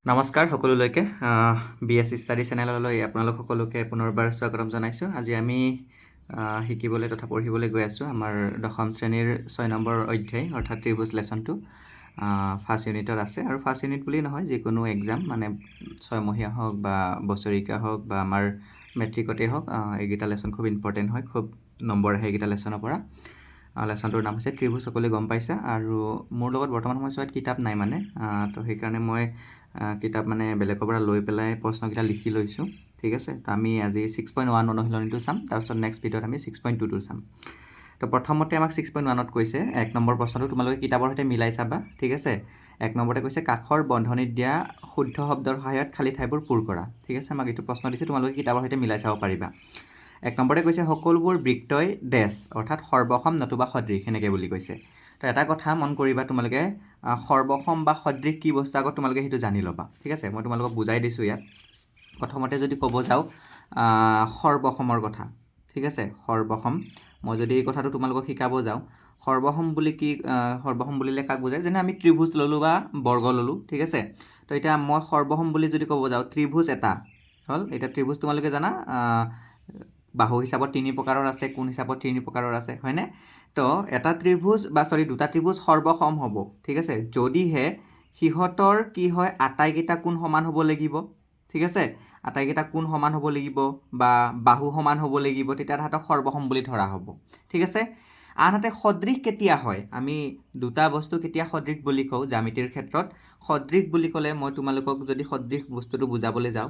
নমস্কাৰ সকলোলৈকে BS study চেনেললৈ আপোনালোক সকলোকে পুনৰবাৰ স্বাগতম জনাইছোঁ। আজি আমি শিকিবলৈ তথা পঢ়িবলৈ গৈ আছোঁ আমাৰ দশম শ্ৰেণীৰ 6 নম্বৰ অধ্যায় অৰ্থাৎ ত্ৰিভুজ লেসনটো ফাৰ্ষ্ট ইউনিটত আছে আৰু ফাৰ্ষ্ট ইউনিট বুলি নহয় যিকোনো এক্সাম মানে 6 মহীয়া হওক বা বছৰিকা হওক বা আমাৰ মেট্ৰিকতে হওক এইকেইটা লেসন খুব ইম্পৰ্টেণ্ট হয়, খুব নম্বৰ আহে এইকেইটা লেসনৰ পৰা। লেসনটোৰ নাম হৈছে ত্ৰিভুজ, সকলোৱে গম পাইছা। আৰু মোৰ লগত বৰ্তমান সময়ছোৱাত কিতাপ নাই মানে তো সেইকাৰণে মই কিতাপ মানে বেলেগৰ পৰা লৈ পেলাই প্ৰশ্নকেইটা লিখি লৈছোঁ, ঠিক আছে। তো আমি আজি 6.1 অনুশীলনীটো চাম, তাৰপিছত নেক্সট ভিডিঅ'ত আমি 6.2টো চাম। তো প্ৰথমতে আমাক 6.1ত কৈছে 1 নম্বৰ প্ৰশ্নটো তোমালোকে কিতাপৰ সৈতে মিলাই চাবা, ঠিক আছে। 1 নম্বৰতে কৈছে কাষৰ বন্ধনীত দিয়া শুদ্ধ শব্দৰ সহায়ত খালী ঠাইবোৰ পূৰ কৰা, ঠিক আছে। আমাক এইটো প্ৰশ্ন দিছে, তোমালোকে কিতাপৰ সৈতে মিলাই চাব পাৰিবা। 1 নম্বৰতে কৈছে সকলোবোৰ বৃত্তই ডেছ অৰ্থাৎ সৰ্বসম নতুবা সদৃশ সেনেকৈ বুলি কৈছে। তো এটা কথা মন কৰিবা, তোমালোকে সৰ্বসম বা সদৃশ কি বস্তু আগত তোমালোকে সেইটো জানি ল'বা, ঠিক আছে। মই তোমালোকক বুজাই দিছোঁ ইয়াত। প্ৰথমতে যদি ক'ব যাওঁ সৰ্বসমৰ কথা, ঠিক আছে। সৰ্বসম, মই যদি এই কথাটো তোমালোকক শিকাব যাওঁ, সৰ্বসম বুলি কি, সৰ্বসম বুলিলে কাক বুজায়, যেনে আমি ত্ৰিভুজ ল'লোঁ বা বৰ্গ ল'লোঁ, ঠিক আছে। তো এতিয়া মই সৰ্বসম বুলি যদি ক'ব যাওঁ, ত্ৰিভুজ এটা হ'ল। এতিয়া ত্ৰিভুজ তোমালোকে জানা বাহু হিচাপত 3 প্ৰকাৰৰ আছে, কোণ হিচাপত 3 প্ৰকাৰৰ আছে, হয়নে। তো এটা ত্ৰিভুজ বা দুটা ত্ৰিভুজ সৰ্বসম হ'ব, ঠিক আছে, যদিহে সিহঁতৰ কি হয় আটাইকেইটা কোণ সমান হ'ব লাগিব, ঠিক আছে। আটাইকেইটা কোণ সমান হ'ব লাগিব বা বাহু সমান হ'ব লাগিব, তেতিয়া তাহাঁতক সৰ্বসম বুলি ধৰা হ'ব, ঠিক আছে। আনহাতে সদৃশ কেতিয়া হয়, আমি দুটা বস্তু কেতিয়া সদৃশ বুলি কওঁ জ্যামিতিৰ ক্ষেত্ৰত। সদৃশ বুলি ক'লে মই তোমালোকক যদি সদৃশ বস্তুটো বুজাবলৈ যাওঁ,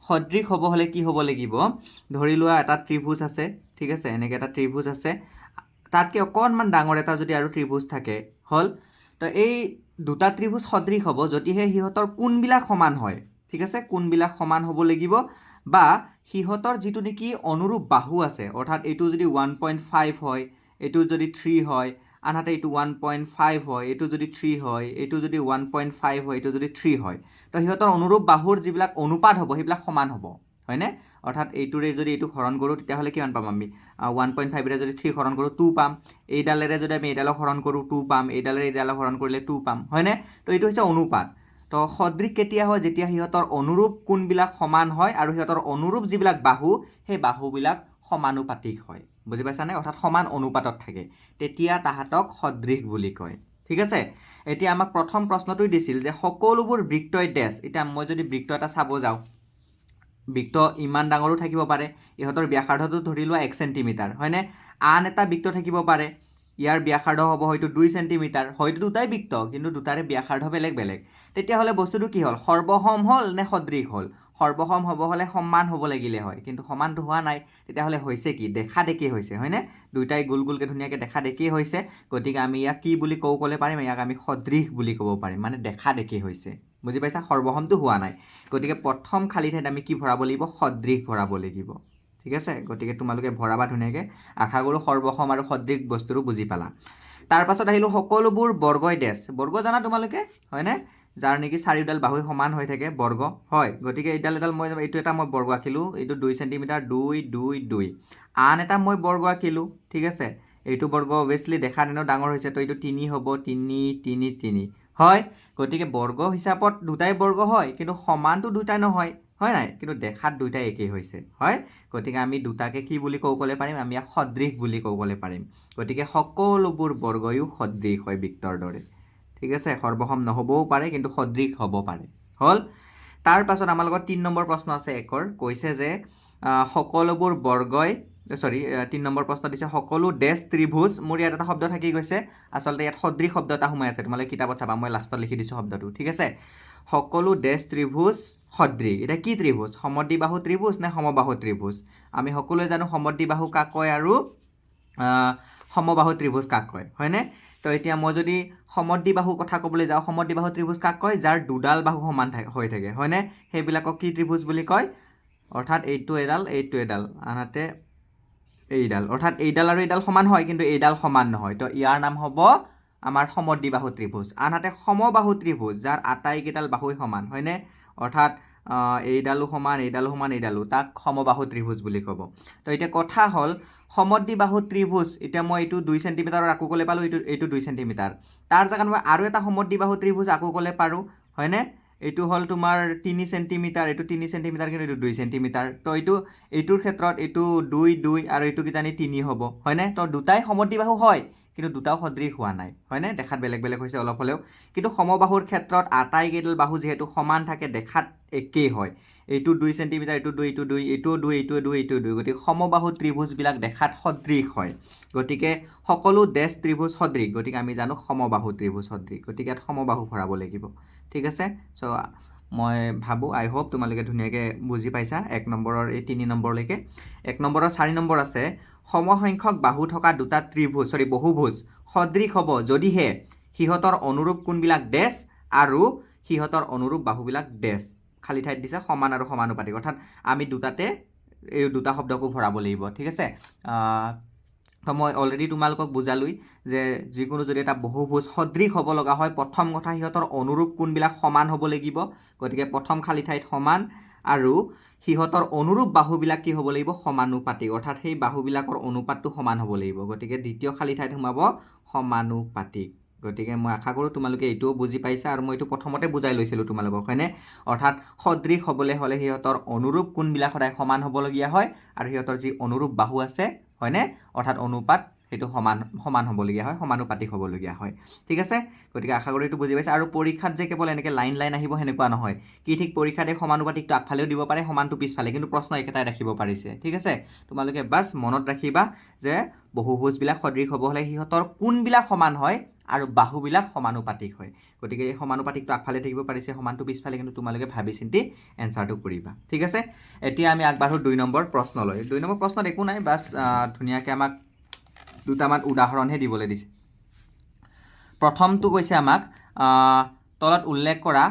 সদৃশ হ'ব হ'লে কি হ'ব লাগিব, ধৰি লোৱা এটা ত্ৰিভুজ আছে, ঠিক আছে। এনেকৈ এটা ত্ৰিভুজ আছে, তাতকৈ অকণমান ডাঙৰ এটা যদি আৰু ত্ৰিভুজ থাকে হ'ল। তো এই দুটা ত্ৰিভুজ সদৃশ হ'ব যদিহে সিহঁতৰ কোণবিলাক সমান হয়, ঠিক আছে। কোণবিলাক সমান হ'ব লাগিব বা সিহঁতৰ যিটো নেকি অনুৰূপ বাহু আছে, অৰ্থাৎ এইটো যদি 1.5 হয়, এইটো যদি 3 হয়, আনহাতে এইটো 1.5 হয়, এইটো যদি 3 হয়, এইটো যদি 1.5 হয়, এইটো যদি 3 হয়, তো সিহঁতৰ অনুৰূপ বাহুৰ যিবিলাক অনুপাত হ'ব সেইবিলাক সমান হ'ব, হয়নে। অৰ্থাৎ এইটোৰে যদি এইটো হৰণ কৰোঁ তেতিয়াহ'লে কিমান পাম আমি, 1.5ৰে যদি 3 হৰণ কৰোঁ 2 পাম, এইডালেৰে যদি আমি এইডালক হৰণ কৰোঁ 2 পাম, এইডালেৰে এইডালক হৰণ কৰিলে 2 পাম, হয়নে। তো এইটো হৈছে অনুপাত। তো সদৃশ কেতিয়া হয়, যেতিয়া সিহঁতৰ অনুৰূপ কোণবিলাক সমান হয় আৰু সিহঁতৰ অনুৰূপ যিবিলাক বাহু সেই বাহুবিলাক সমানুপাতিক হয়, বুজি পাইছানে, অৰ্থাৎ সমান অনুপাতত থাকে, তেতিয়া তাহাঁতক সদৃশ বুলি কয়, ঠিক আছে। এতিয়া আমাক প্ৰথম প্ৰশ্নটোই দিছিল যে সকলোবোৰ বৃত্তই ডেছ। এতিয়া মই যদি বৃত্ত এটা চাব যাওঁ, বৃত্ত ইমান ডাঙৰো থাকিব পাৰে, ইহঁতৰ ব্যাসাৰ্ধটো ধৰি লোৱা 1 চেণ্টিমিটাৰ, হয়নে। আন এটা বৃত্ত থাকিব পাৰে, ইয়াৰ ব্যাসাৰ্ধ হ'ব হয়তো 2 চেণ্টিমিটাৰ, হয়তো দুটাই বৃত্ত কিন্তু দুটাৰে ব্যাসাৰ্ধ বেলেগ বেলেগ। তেতিয়াহ'লে বস্তুটো কি হ'ল, সৰ্বসম হ'ল নে সদৃশ হ'ল। সৰ্বসম হ'ব হ'লে সমান হ'ব লাগিলে হয়, কিন্তু সমানটো হোৱা নাই, তেতিয়াহ'লে হৈছে কি, দেখা দেখি হৈছে, হয়নে। দুইটাই গোল গোলকৈ ধুনীয়াকৈ দেখা দেখি হৈছে, গতিকে আমি ইয়াক কি বুলি ক'বলৈ পাৰিম, ইয়াক আমি সদৃশ বুলি ক'ব পাৰিম, মানে দেখা দেখি হৈছে, বুজি পাইছা। সৰ্বসমটো হোৱা নাই, গতিকে প্ৰথম খালী ঠাইত আমি কি ভৰাব লাগিব, সদৃশ ভৰাব লাগিব, ঠিক আছে। গতিকে তোমালোকে ভৰাবা ধুনীয়াকৈ। আশা কৰোঁ সৰ্বসম আৰু সদৃশ বস্তুটো বুজি পালা। তাৰ পাছত আহিলোঁ সকলোবোৰ বৰ্গই ডেছ। বৰ্গ জানা তোমালোকে, হয়নে, যাৰ নেকি চাৰিওডাল বাহু সমান হৈ থাকে, বৰ্গ হয়। গতিকে এইডাল মই এইটো এটা মই বৰ্গ আঁকিলোঁ, এইটো 2 চেণ্টিমিটাৰ, 2 2 2। আন এটা মই বৰ্গ আঁকিলোঁ, ঠিক আছে। এইটো বৰ্গ অভিয়াছলি দেখা দিনত ডাঙৰ হৈছে, তো এইটো 3 হ'ব, 3 3 3 হয়। গতিকে বৰ্গ হিচাপত দুটাই বৰ্গ হয়, কিন্তু সমানটো দুটাই নহয়, হয় নাই, কিন্তু দেখাত দুইটাই একেই হৈছে, হয়। গতিকে আমি দুটাকে কি বুলি ক'বলৈ পাৰিম, আমি ইয়াক সদৃশ বুলি ক'বলৈ পাৰিম। গতিকে সকলোবোৰ বৰ্গয়ো সদৃশ হয় বৃত্তৰ দৰে, ঠিক আছে। সৰ্বসম নহ'বও পাৰে কিন্তু সদৃশ হ'ব পাৰে, হ'ল। তাৰ পাছত আমাৰ লগত 3 নম্বৰ প্ৰশ্ন আছে, একৰ কৈছে যে সকলোবোৰ বৰ্গই 3 নম্বৰ প্ৰশ্ন দিছে সকলো ডেছ ত্ৰিভুজ। মোৰ ইয়াত এটা শব্দ থাকি গৈছে, আচলতে ইয়াত সদৃশ শব্দ এটা সোমাই আছে, তোমালোকে কিতাপত চাবা, মই লাষ্টত লিখি দিছোঁ শব্দটো, ঠিক আছে। সকলো ডেছ ত্ৰিভুজ সদৃশ। এতিয়া কি ত্ৰিভুজ, সমদ্বিবাহু ত্ৰিভুজ নে সমবাহু ত্ৰিভুজ। আমি সকলোৱে জানো সমদ্বিবাহু কাক কয় আৰু সমবাহু ত্ৰিভুজ কাক কয়, হয়নে। তো এতিয়া মই যদি সমদ্বিবাহু কথা ক'বলৈ যাওঁ, সমদ্বিবাহু ত্ৰিভুজ কাক কয়, যাৰ দুডাল বাহু সমান হৈ থাকে, হয়নে, সেইবিলাকক কি ত্ৰিভুজ বুলি কয়, অৰ্থাৎ এইটো এডাল এইটো এডাল, আনহাতে এইডাল, অৰ্থাৎ এইডাল আৰু এইডাল সমান হয় কিন্তু এইডাল সমান নহয়, তো ইয়াৰ নাম হ'ব আমাৰ সমদ্বিবাহু ত্ৰিভুজ। আনহাতে সমবাহু ত্ৰিভুজ, যাৰ আটাইকেইডাল বাহুই সমান, হয়নে, অৰ্থাৎ এইডালো সমান এইডালো সমান এইডালো, তাক সমবাহু ত্ৰিভুজ বুলি ক'ব। তো এতিয়া কথা হ'ল সমদ্বিবাহু ত্ৰিভুজ, এতিয়া মই এইটো 2 চেণ্টিমিটাৰৰ আকো ক'লে পালোঁ, এইটো 2 চেণ্টিমিটাৰ, তাৰ জেগাত মই আৰু এটা সমদ্বিবাহু ত্ৰিভুজ আকো ক'লে পাৰোঁ, হয়নে। এইটো হ'ল তোমাৰ 3 সেন্টিমিটাৰ, এইটো 3 সেন্টিমিটাৰ, কিন্তু এইটো 2 সেন্টিমিটাৰ। তো এইটোৰ ক্ষেত্ৰত এইটো 2 2 আৰু এইটো কিজানি 3 হ'ব, হয়নে? তো দুটাই সমদ্বিবাহু হয়, কিন্তু দুটাও সদৃশ হোৱা নাই, হয়নে? দেখাত বেলেগ বেলেগ হৈছে অলপ হ'লেও। কিন্তু সমবাহুৰ ক্ষেত্ৰত আটাইকেইডাল বাহু যিহেতু সমান থাকে, দেখাত একেই হয়। এইটো 2 সেন্টিমিটাৰ, এইটো 2, এইটো 2, এইটোও 2, এইটোও 2, এইটোও 2, গতিকে সমবাহু ত্ৰিভুজবিলাক দেখাত সদৃশ হয়। গতিকে সকলো ডেছ ত্ৰিভুজ সদৃশ, গতিকে আমি জানো সমবাহু ত্ৰিভুজ সদৃশ, গতিকে ইয়াত সমবাহু ভৰাব লাগিব। ঠিক আছে? চ' মই ভাবোঁ, আই হোপ তোমালোকে ধুনীয়াকৈ বুজি পাইছা 1 নম্বৰৰ এই 3 নম্বৰলৈকে। 1 নম্বৰৰ 4 নম্বৰ আছে, সমসংখ্যক বাহু থকা দুটা বহুভুজ সদৃশ হ'ব যদিহে সিহঁতৰ অনুৰূপ কোণবিলাক ডেছ আৰু সিহঁতৰ অনুৰূপ বাহুবিলাক ডেছ। খালী ঠাইত দিছে সমান আৰু সমানুপাতিক, অৰ্থাৎ আমি দুটাতে এই দুটা শব্দকো ভৰাব লাগিব। ঠিক আছে? তো মই অলৰেডি তোমালোকক বুজালোঁই যে যিকোনো যদি এটা বহুভুজ সদৃশ হ'ব লগা হয়, প্ৰথম কথা সিহঁতৰ অনুৰূপ কোণবিলাক সমান হ'ব লাগিব। গতিকে প্ৰথম খালী ঠাইত সমান, আৰু সিহঁতৰ অনুৰূপ বাহুবিলাক কি হ'ব লাগিব? সমানুপাতিক, অৰ্থাৎ সেই বাহুবিলাকৰ অনুপাতটো সমান হ'ব লাগিব। গতিকে দ্বিতীয় খালী ঠাইত সোমাব সমানুপাতিক। গতিকে মই আশা কৰোঁ তোমালোকে এইটোও বুজি পাইছা, আৰু মই এইটো প্ৰথমতে বুজাই লৈছিলোঁ তোমালোকক, হয়নে? অৰ্থাৎ সদৃশ হ'বলৈ হ'লে সিহঁতৰ অনুৰূপ কোণবিলাক সদায় সমান হ'বলগীয়া হয়, আৰু সিহঁতৰ যি অনুৰূপ বাহু আছে, হয়নে? অৰ্থাৎ অনুপাত সেইটো সমান হ'বলগীয়া হয়, সমানুপাতিক হ'বলগীয়া হয়। ঠিক আছে? গতিকে আশা কৰোঁ এইটো বুজি পাইছে। আৰু পৰীক্ষাত যে কেৱল এনেকৈ লাইন লাইন আহিব সেনেকুৱা নহয়। কি ঠিক পৰীক্ষাত এই সমানুপাতিকটো আগফালেও দিব পাৰে, সমানটো পিছফালে, কিন্তু প্ৰশ্ন একেটাই ৰাখিব পাৰিছে। ঠিক আছে? তোমালোকে বাছ মনত ৰাখিবা যে বহুভুজবিলাক সদৃশ হ'ব হ'লে সিহঁতৰ কোণবিলাক সমান হয় আৰু বাহুবিলাক সমানুপাতিক হয়। গতিকে এই সমানুপাতিকটো আগফালে থাকিব পাৰিছে, সমানটো পিছফালে, কিন্তু তোমালোকে ভাবি চিন্তি এনচাৰটো কৰিবা। ঠিক আছে? এতিয়া আমি আগবাঢ়ো 2 নম্বৰ প্ৰশ্নলৈ। 2 নম্বৰ প্ৰশ্নত একো নাই, বাছ ধুনীয়াকৈ আমাক দুটামান উদাহৰণহে দিবলৈ দিছে। প্ৰথমটো কৈছে আমাক তলত উল্লেখ কৰা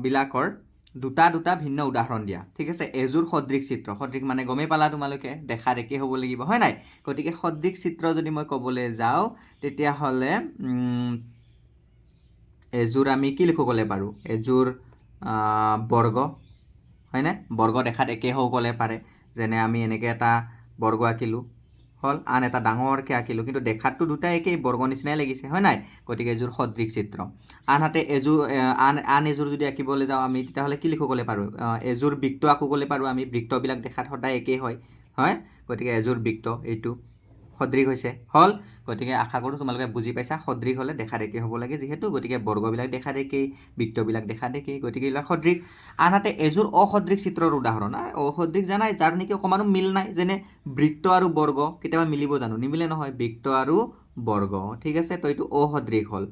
বিলাকৰ দুটা ভিন্ন উদাহৰণ দিয়া। ঠিক আছে? এযোৰ সদৃশ চিত্ৰ, সদৃশ মানে গমেই পালা তোমালোকে, দেখাত একে হ'ব লাগিব, হয় নাই? গতিকে সদৃশ চিত্ৰ যদি মই ক'বলৈ যাওঁ, তেতিয়াহ'লে এযোৰ আমি কি লিখিবলৈ পাৰোঁ? এযোৰ বৰ্গ, হয়নে? বৰ্গ দেখাত একে হ'বলৈ পাৰে, যেনে আমি এনেকৈ এটা বৰ্গ আঁকিলোঁ হ'ল, আন এটা ডাঙৰকৈ আঁকিলোঁ, কিন্তু দেখাতটো দুটাই একেই, বৰ্গ নিচিনাই লাগিছে, হয় নাই? গতিকে এযোৰ সদৃশ চিত্ৰ। আনহাতে আন এযোৰ যদি আঁকিবলৈ যাওঁ আমি, তেতিয়াহ'লে কি লিখিবলৈ পাৰোঁ? এযোৰ বৃত্ত আঁকিবলৈ পাৰোঁ আমি, বৃত্তবিলাক দেখাত সদায় একেই হয়, হয়? গতিকে এযোৰ বৃত্ত এইটো সদৃশ হৈছে, হ'ল। গতিকে আশা কৰোঁ তোমালোকে বুজি পাইছা, সদৃশ হ'লে দেখাত একে হ'ব লাগে যিহেতু, গতিকে বৰ্গবিলাক দেখাত একেই, বৃত্তবিলাক দেখাত একেই, গতিকে এইবিলাক সদৃশ। আনহাতে এযোৰ অসদৃশ চিত্ৰৰ উদাহৰণ, অসদৃশ জানাই, যাৰ নেকি অকণমানো মিল নাই, যেনে বৃত্ত আৰু বৰ্গ, কেতিয়াবা মিলিব জানো? নিমিলে নহয়, বৃত্ত আৰু বৰ্গ। ঠিক আছে? তো এইটো অসদৃশ হ'ল,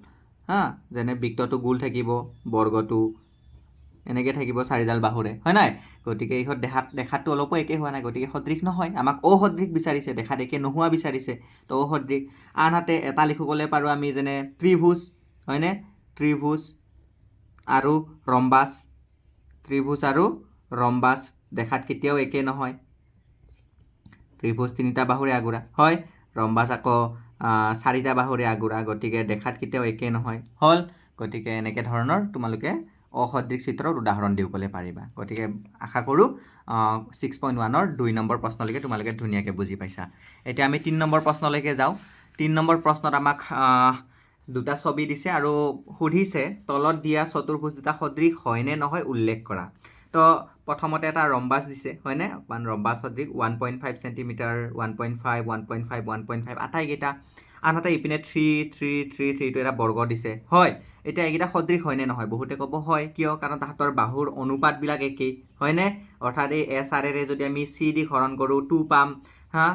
হা? যেনে বৃত্তটো গোল থাকিব, বৰ্গটো এনেকৈ থাকিব 4ডাল বাহুৰে, হয় নাই? গতিকে ইহঁত দেখাতটো অলপো একে হোৱা নাই, গতিকে সদৃশ নহয়, আমাক অসদৃশ বিচাৰিছে, দেখাত একে নোহোৱা বিচাৰিছে, তো অসদৃশ। আনহাতে এটা লিখিবলৈ পাৰোঁ আমি, যেনে ত্ৰিভুজ, হয়নে? ত্ৰিভুজ আৰু ৰম্বাস, ত্ৰিভুজ আৰু ৰম্বাস দেখাত কেতিয়াও একে নহয়। ত্ৰিভুজ 3টা বাহুৰে আগুৰা, হয়। ৰম্বাস আকৌ 4টা বাহুৰে আগুৰা, গতিকে দেখাত কেতিয়াও একে নহয়, হ'ল। গতিকে এনেকৈ ধৰণৰ তোমালোকে অসদৃশ চিত্ৰৰ উদাহৰণ দিবলৈ পাৰিবা। গতিকে আশা কৰোঁ 6.1ৰ 2 নম্বৰ প্ৰশ্নলৈকে তোমালোকে ধুনীয়াকৈ বুজি পাইছা। এতিয়া আমি 3 নম্বৰ প্ৰশ্নলৈকে যাওঁ। 3 নম্বৰ প্ৰশ্নত আমাক দুটা ছবি দিছে আৰু সুধিছে তলত দিয়া চতুৰ্ভুজ দুটা সদৃশ হয় নে নহয় উল্লেখ কৰা। তো প্ৰথমতে এটা ৰম্বাস দিছে, হয়নে? ৰম্বাস সদৃশ 1.5 সেন্টিমিটাৰ, 1.5, 1.5, 1.5 আটাইকেইটা। আনহাতে ইপিনে 3, 3, 3, 3টো এটা বৰ্গ দিছে, হয়। এতিয়া এইকেইটা সদৃশ হয়নে নহয়? বহুতে ক'ব হয়, কিয়? কাৰণ তাহাঁতৰ বাহুৰ অনুপাতবিলাক একেই, হয়নে? অৰ্থাৎ এই SRৰে যদি আমি CD হৰণ কৰোঁ 2 পাম, হা?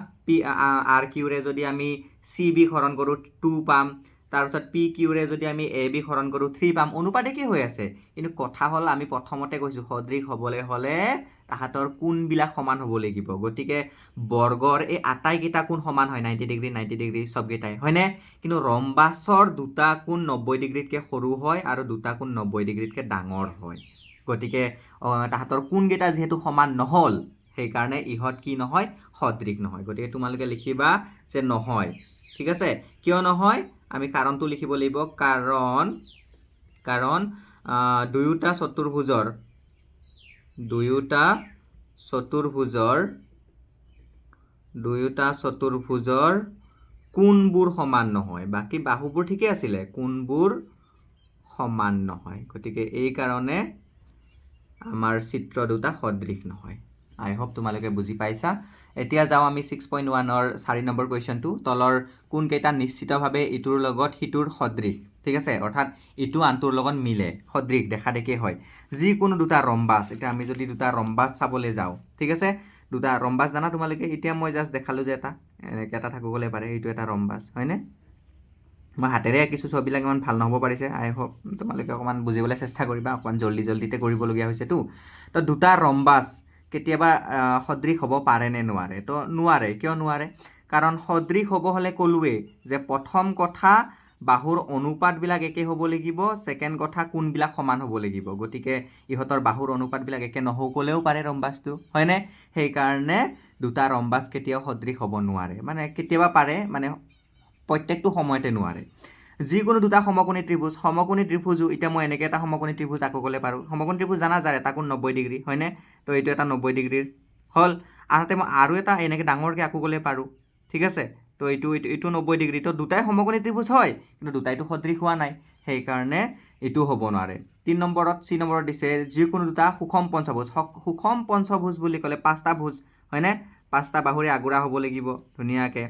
RQৰে যদি আমি CB হৰণ কৰোঁ 2 পাম, তাৰপিছত PQৰে যদি আমি AB হৰণ কৰোঁ 3 পাম, অনুপাত একেই হৈ আছে। কিন্তু কথা হ'ল, আমি প্ৰথমতে কৈছোঁ সদৃশ হ'বলৈ হ'লে তাহাঁতৰ কোণবিলাক সমান হ'ব লাগিব। গতিকে বৰ্গৰ এই আটাইকেইটা কোণ সমান হয়, 90 ডিগ্ৰী 90 ডিগ্ৰী চবকেইটাই, হয়নে? কিন্তু ৰম্বাসৰ দুটা কোণ 90 ডিগ্ৰীতকৈ সৰু হয় আৰু দুটা কোণ 90 ডিগ্ৰীতকৈ ডাঙৰ হয়। গতিকে তাহাঁতৰ কোণকেইটা যিহেতু সমান নহ'ল, সেইকাৰণে ইহঁত কি নহয়? সদৃশ নহয়। গতিকে তোমালোকে লিখিবা যে নহয়। ঠিক আছে? কিয় নহয়? আমি কাৰণটো লিখিব লাগিব, কাৰণ দুয়োটা চতুৰ্ভুজৰ কোণবোৰ সমান নহয়। বাকী বাহুবোৰ ঠিকে আছিলে, কোণবোৰ সমান নহয়। গতিকে এই কাৰণে আমাৰ চিত্ৰ দুটা সদৃশ নহয়। আই হোপ তোমালোকে বুজি পাইছা। এতিয়া যাওঁ আমি 6.1ৰ 4 নম্বৰ কুৱেশ্যনটো। তলৰ কোনকেইটা নিশ্চিতভাৱে ইটোৰ লগত সিটোৰ সদৃশ, ঠিক আছে, অৰ্থাৎ ইটো আনটোৰ লগত মিলে, সদৃশ দেখা দেখি হয়। যিকোনো দুটা ৰম্বাছ, এতিয়া আমি যদি দুটা ৰম্বাছ চাবলৈ যাওঁ, ঠিক আছে, দুটা ৰম্বাছ জানা তোমালোকে, এতিয়া মই জাষ্ট দেখালোঁ যে এটা এনেকৈ এটা থাকিবলৈ পাৰে, এইটো এটা ৰম্বাছ হয়নে? মই হাতেৰে কিছু ছবিবিলাক ইমান ভাল নহ'ব পাৰিছে, আই হোপ তোমালোকে অকণমান বুজিবলৈ চেষ্টা কৰিবা, অকণমান জল্দিতে কৰিবলগীয়া হৈছেতো। তো দুটা ৰম্বাছ কেতিয়াবা সদৃশ হ'ব পাৰে নে নোৱাৰে? তো নোৱাৰে। কিয় নোৱাৰে? কাৰণ সদৃশ হ'ব হ'লে ক'লোৱেই যে প্ৰথম কথা বাহুৰ অনুপাতবিলাক একে হ'ব লাগিব, ছেকেণ্ড কথা কোনবিলাক সমান হ'ব লাগিব। গতিকে ইহঁতৰ বাহুৰ অনুপাতবিলাক একে নহ'বলৈও পাৰে ৰম্বাছটো, হয়নে? সেইকাৰণে দুটা ৰম্বাছ কেতিয়াও সদৃশ হ'ব নোৱাৰে, মানে কেতিয়াবা পাৰে, মানে প্ৰত্যেকটো সময়তে নোৱাৰে। যিকোনো দুটা সমকোণী ত্ৰিভুজো, এতিয়া মই এনেকৈ এটা সমকোণী ত্ৰিভুজ আকৌ ক'লে পাৰোঁ। সমকোণী ত্ৰিভুজ জানা যায় এটা কোণ 90 ডিগ্ৰী, হয়নে? তো এইটো এটা 90 ডিগ্ৰীৰ হ'ল। আনহাতে মই আৰু এটা এনেকৈ ডাঙৰকৈ আকৌ ক'লে পাৰোঁ, ঠিক আছে? তো এইটো 90 ডিগ্ৰী। তো দুটাই সমকোণী ত্ৰিভুজ হয়, কিন্তু দুটাইটো সদৃশ হোৱা নাই, সেইকাৰণে এইটো হ'ব নোৱাৰে। 3 নম্বৰত C নম্বৰত দিছে যিকোনো দুটা সুষম পঞ্চভুজ। সুষম পঞ্চভুজ বুলি ক'লে 5টা ভুজ, হয়নে? 5টা বাহুৰে আগুৰা হ'ব লাগিব ধুনীয়াকৈ,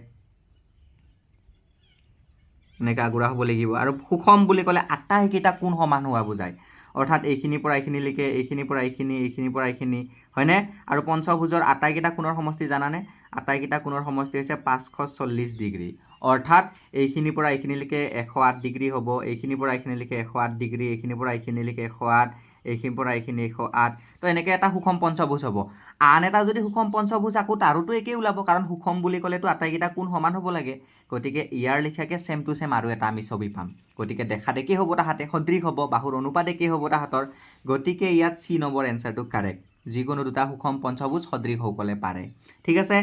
এনেকৈ আগুৰা হ'ব লাগিব। আৰু সুষম বুলি ক'লে আটাইকেইটা কোণ সমান হোৱা বুজায়, অৰ্থাৎ এইখিনিৰ পৰা এইখিনিলৈকে, এইখিনিৰ পৰা এইখিনি, এইখিনিৰ পৰা এইখিনি, হয়নে? আৰু পঞ্চভুজৰ আটাইকেইটা কোণৰ সমষ্টি জানানে? আটাইকেইটা কোণৰ সমষ্টি হৈছে 540 ডিগ্ৰী, অৰ্থাৎ এইখিনিৰ পৰা এইখিনিলৈকে 108 ডিগ্ৰী হ'ব, এইখিনিৰ পৰা এইখিনিলৈকে 108 ডিগ্ৰী, এইখিনিৰ পৰা এইখিনিলৈকে 108, এইখিনিৰ পৰা এইখিনি 108। তো এনেকৈ এটা সুষম পঞ্চভুজ হ'ব। আন এটা যদি সুষম পঞ্চভুজ আকৌ তাৰোতো একেই ওলাব, কাৰণ সুষম বুলি ক'লেতো আটাইকেইটা কোণ সমান হ'ব লাগে। গতিকে ইয়াৰ লেখীয়াকৈ ছেম টু ছেম আৰু এটা আমি ছবি পাম। গতিকে দেখাত একেই হ'ব তাহাঁতে, সদৃশ হ'ব, বাহুৰ অনুপাত একেই হ'ব তাহাঁতৰ। গতিকে ইয়াত C নম্বৰ এনচাৰটো কাৰেক্ট। যিকোনো দুটা সুষম পঞ্চভুজ সদৃশ হ'বলৈ পাৰে, ঠিক আছে?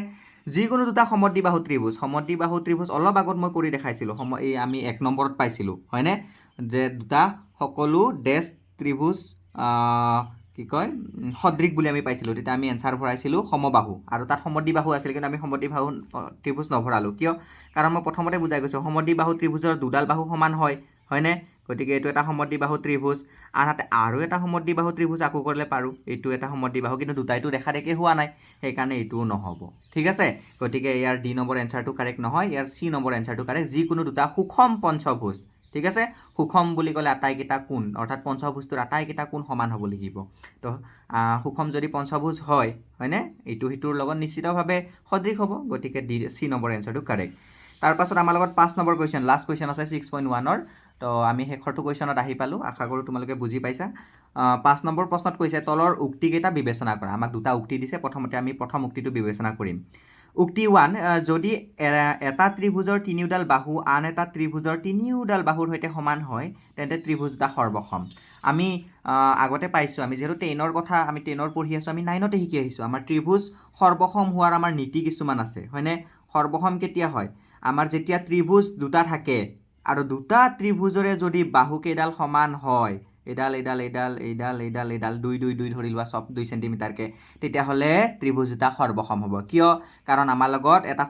যিকোনো দুটা সমদ্বিবাহু ত্ৰিভুজ অলপ আগত মই কৰি দেখাইছিলোঁ, এই আমি 1 নম্বৰত পাইছিলোঁ, হয়নে? যে দুটা সকলো ডেছ ত্ৰিভুজ কি কয় সদৃশ বুলি আমি পাইছিলোঁ। তেতিয়া আমি এনচাৰ ভৰাইছিলোঁ সমবাহু, আৰু তাত সমদ্বিবাহু আছিল, কিন্তু আমি সমদ্বিবাহু ত্ৰিভুজ নভৰালোঁ। কিয়? কাৰণ মই প্ৰথমতে বুজাই গৈছোঁ সমদ্বিবাহু ত্ৰিভুজৰ দুডাল বাহু সমান হয়, হয়নে? গতিকে এইটো এটা সমদ্বিবাহু ত্ৰিভুজ। আনহাতে আৰু এটা সমদ্বিবাহু ত্ৰিভুজ আকৌ কৰিলে পাৰোঁ, এইটো এটা সমদ্বিবাহু, কিন্তু দুটাইটো দেখাত একে হোৱা নাই, সেইকাৰণে এইটোও নহ'ব, ঠিক আছে? গতিকে ইয়াৰ D নম্বৰ এনচাৰটো কাৰেক্ট নহয়, ইয়াৰ C নম্বৰ এনচাৰটো কাৰেক্ট। যিকোনো দুটা সুষম পঞ্চভুজ, ঠিক আছে? সুষম বুলি ক'লে আটাইকেইটা কোণ, অৰ্থাৎ পঞ্চভুজটোৰ আটাইকেইটা কোণ সমান হ'ব লাগিব। তো সুষম যদি পঞ্চভুজ হয়, হয়নে? ইটো সিটোৰ লগত নিশ্চিতভাৱে সদৃশ হ'ব, গতিকে C নম্বৰ এনচাৰটো কাৰেক্ট। তাৰপাছত আমাৰ লগত 5 নম্বৰ কুৱেশ্যন, লাষ্ট কুৱেশ্যন আছে 6.1ৰ। তো আমি শেষৰটো কুৱেশ্যনত আহি পালোঁ, আশা কৰোঁ তোমালোকে বুজি পাইছা। 5 নম্বৰ প্ৰশ্নত কৈছে তলৰ উক্তিকেইটা বিবেচনা কৰা। আমাক দুটা উক্তি দিছে, প্ৰথমতে আমি প্ৰথম উক্তিটো বিবেচনা কৰিম। উক্তি 1, যদি এটা ত্ৰিভুজৰ তিনিওডাল বাহু আন এটা ত্ৰিভুজৰ তিনিওডাল বাহুৰ সৈতে সমান হয়, তেন্তে ত্ৰিভুজ দুটা সৰ্বসম। আমি আগতে পাইছোঁ, আমি যিহেতু 10ৰ কথা আমি 10ৰ পঢ়ি আছোঁ, আমি 9তে শিকি আহিছোঁ। আমাৰ ত্ৰিভুজ সৰ্বসম হোৱাৰ আমাৰ নীতি কিছুমান আছে, হয়নে? সৰ্বসম কেতিয়া হয়? আমাৰ যেতিয়া ত্ৰিভুজ দুটা থাকে আৰু দুটা ত্ৰিভুজৰে যদি বাহুকেইডাল সমান হয়, এইডাল 2 ধৰি লোৱা, চব 2 চেণ্টিমিটাৰকৈ, তেতিয়াহ'লে ত্ৰিভুজ দুটা সৰ্বসম হ'ব। কিয়? কাৰণ আমাৰ লগত এটা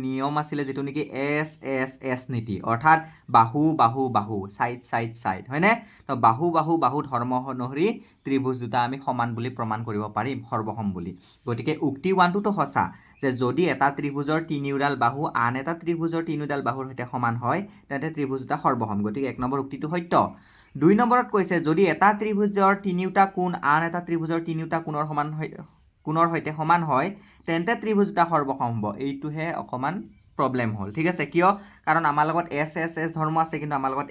নিয়ম আছিলে, যিটো নেকি SSS নীতি, অৰ্থাৎ বাহু বাহু বাহু, ছাইড, হয়নে? তো বাহু বাহু বাহু ধৰ্ম অনুসৰি ত্ৰিভুজ দুটা আমি সমান বুলি প্ৰমাণ কৰিব পাৰিম, সৰ্বসম বুলি। গতিকে উক্তি 1টোতো সঁচা, যে যদি এটা ত্ৰিভুজৰ তিনিওডাল বাহু আন এটা ত্ৰিভুজৰ তিনিওডাল বাহুৰ সৈতে সমান হয়, তেন্তে ত্ৰিভুজ দুটা সৰ্বসম। গতিকে 1 নম্বৰ উক্তিটো সত্য। 2 নম্বৰত কৈছে যদি এটা ত্ৰিভুজৰ তিনিওটা কোণ আন এটা ত্ৰিভুজৰ তিনিওটা কোণৰ সৈতে সমান হয়, তেন্তে ত্ৰিভুজ দুটা সৰ্বসম হ'ব। এইটোহে অকণমান প্ৰব্লেম হ'ল, ঠিক আছে? কিয়? কাৰণ আমাৰ লগত SSS ধৰ্ম আছে, কিন্তু আমাৰ লগত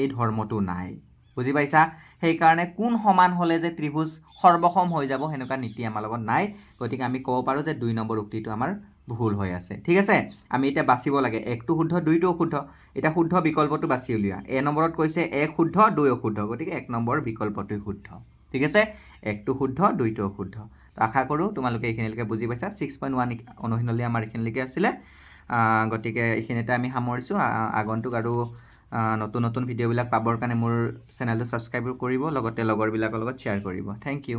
এই ধৰ্মটো নাই, বুজি পাইছা? সেইকাৰণে কোন সমান হ'লে যে ত্ৰিভুজ সৰ্বসম হৈ যাব, সেনেকুৱা নীতি আমাৰ লগত নাই। গতিকে আমি ক'ব পাৰোঁ যে 2 নম্বৰ উক্তিটো আমাৰ ভুল হৈ আছে, ঠিক আছে? আমি এতিয়া বাচিব লাগে, 1টো শুদ্ধ 2টো অশুদ্ধ। এতিয়া শুদ্ধ বিকল্পটো বাছি উলিওৱা। A নম্বৰত কৈছে 1 শুদ্ধ 2 অশুদ্ধ, গতিকে 1 নম্বৰ বিকল্পটোই শুদ্ধ, ঠিক আছে? 1টো শুদ্ধ 2টো অশুদ্ধ। তো আশা কৰোঁ তোমালোকে এইখিনিলৈকে বুজি পাইছা। 6.1 অনুশীলনী আমাৰ এইখিনিলৈকে আছিলে। গতিকে এইখিনিতে আমি সামৰিছোঁ। আগন্তুক আৰু নতুন ভিডিঅ'বিলাক পাবৰ কাৰণে মোৰ চেনেলটো ছাবস্ক্ৰাইব কৰিব, লগতে লগৰবিলাকৰ লগত শ্বেয়াৰ কৰিব। Thank U.